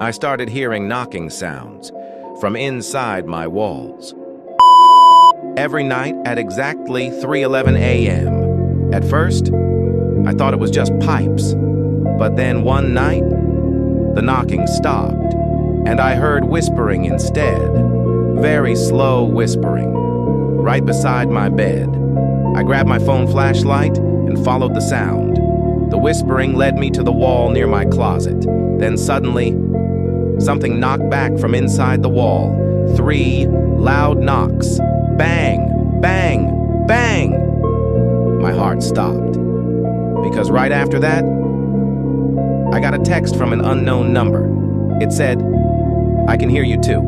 I started hearing knocking sounds from inside my walls. Every night at exactly 3:11 a.m. At first, I thought it was just pipes, but then one night, the knocking stopped, and I heard whispering instead, very slow whispering, right beside my bed. I grabbed my phone flashlight and followed the sound. The whispering led me to the wall near my closet. Then suddenly, something knocked back from inside the wall. 3 loud knocks. Bang, bang, bang. My heart stopped. Because right after that, I got a text from an unknown number. It said, "I can hear you too."